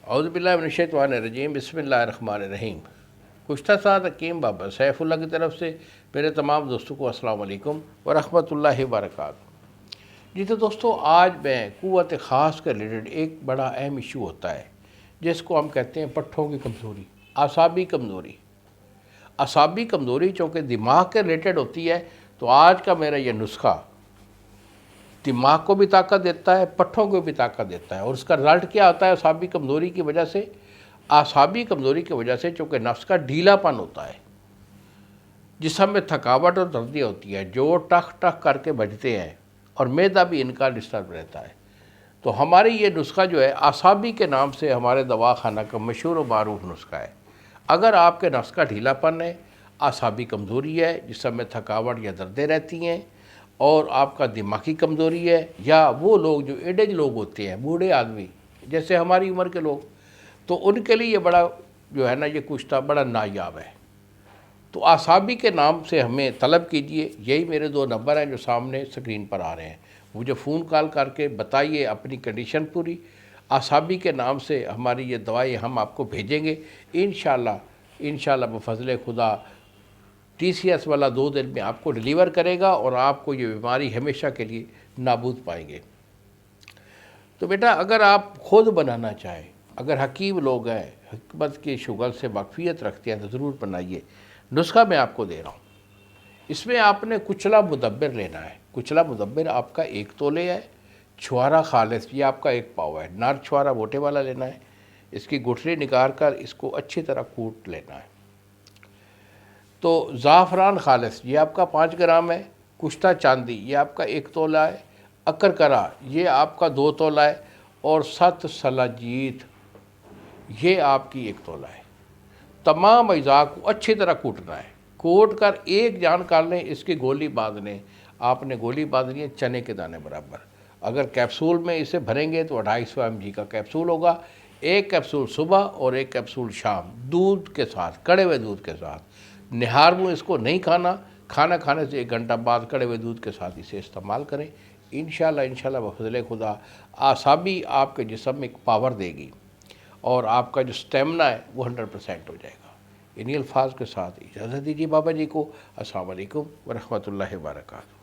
اعوذ باللہ من الشیطان الرجیم، بسم اللہ الرحمن الرحیم۔ گزشتہ ساتھ حکیم بابا سیف اللہ کی طرف سے میرے تمام دوستوں کو السلام علیکم ورحمۃ اللہ وبرکاتہ۔ جی تو دوستو، آج میں قوت خاص کے ریلیٹڈ ایک بڑا اہم ایشو ہوتا ہے جس کو ہم کہتے ہیں پٹھوں کی کمزوری، اعصابی کمزوری۔ اعصابی کمزوری چونکہ دماغ کے ریلیٹڈ ہوتی ہے، تو آج کا میرا یہ نسخہ دماغ کو بھی طاقت دیتا ہے، پٹھوں کو بھی طاقت دیتا ہے۔ اور اس کا رزلٹ کیا ہوتا ہے اعصابی کمزوری کی وجہ سے؟ اعصابی کمزوری کی وجہ سے چونکہ نفس کا ڈھیلا پن ہوتا ہے، جسم میں تھکاوٹ اور دردی ہوتی ہے، جو ٹک ٹک کر کے بجتے ہیں، اور معدہ بھی ان کا ڈسٹرب رہتا ہے۔ تو ہماری یہ نسخہ جو ہے اعصابی کے نام سے ہمارے دوا خانہ کا مشہور و معروف نسخہ ہے۔ اگر آپ کے نفس کا ڈھیلا پن ہے، اعصابی کمزوری ہے، جسم میں تھکاوٹ یا دردیں رہتی ہیں، اور آپ کا دماغی کمزوری ہے، یا وہ لوگ جو ایڈج لوگ ہوتے ہیں، بوڑھے آدمی جیسے ہماری عمر کے لوگ، تو ان کے لیے یہ بڑا جو ہے نا یہ کشتہ بڑا نایاب ہے۔ تو اعصابی کے نام سے ہمیں طلب کیجئے، یہی میرے 2 نمبر ہیں جو سامنے سکرین پر آ رہے ہیں، مجھے فون کال کر کے بتائیے اپنی کنڈیشن پوری۔ اعصابی کے نام سے ہماری یہ دوائی ہم آپ کو بھیجیں گے انشاءاللہ بفضل خدا۔ ٹی سی ایس والا 2 دن میں آپ کو ڈیلیور کرے گا، اور آپ کو یہ بیماری ہمیشہ کے لیے نابود پائیں گے۔ تو بیٹا، اگر آپ خود بنانا چاہیں، اگر حکیم لوگ ہیں، حکمت کی شغل سے واقفیت رکھتے ہیں، تو ضرور بنائیے۔ نسخہ میں آپ کو دے رہا ہوں۔ اس میں آپ نے کچلا مدبر لینا ہے۔ کچلا مدبر آپ کا 1 تولے ہے، چھوارا خالص یہ آپ کا 1 پاؤ ہے، نر چھوارا موٹے والا لینا ہے۔ اس کی گٹھلی نکال کر اس کو اچھی طرح کوٹ لینا ہے۔ تو زعفران خالص یہ آپ کا 5 گرام ہے، کشتہ چاندی یہ آپ کا 1 تولہ ہے، اکرکرا یہ آپ کا 2 تولہ ہے، اور 7 سلاجیت یہ آپ کی 1 تولہ ہے۔ تمام اجزاء کو اچھی طرح کوٹنا ہے۔ کوٹ کر ایک جان کر لیں، اس کی گولی باندھ لیں۔ آپ نے گولی باندھنی ہے چنے کے دانے برابر۔ اگر کیپسول میں اسے بھریں گے تو 250 mg کا کیپسول ہوگا۔ 1 کیپسول صبح اور 1 کیپسول شام، دودھ کے ساتھ، کڑے ہوئے دودھ کے ساتھ۔ نہار منہ اس کو نہیں کھانا، کھانا کھانے سے 1 گھنٹہ بعد کڑے ہوئے دودھ کے ساتھ اسے استعمال کریں۔ انشاءاللہ بفضل خدا اعصابی آپ کے جسم میں ایک پاور دے گی، اور آپ کا جو سٹیمنا ہے وہ 100% ہو جائے گا۔ انہی الفاظ کے ساتھ اجازت دیجیے بابا جی کو۔ السلام علیکم ورحمۃ اللہ وبرکاتہ۔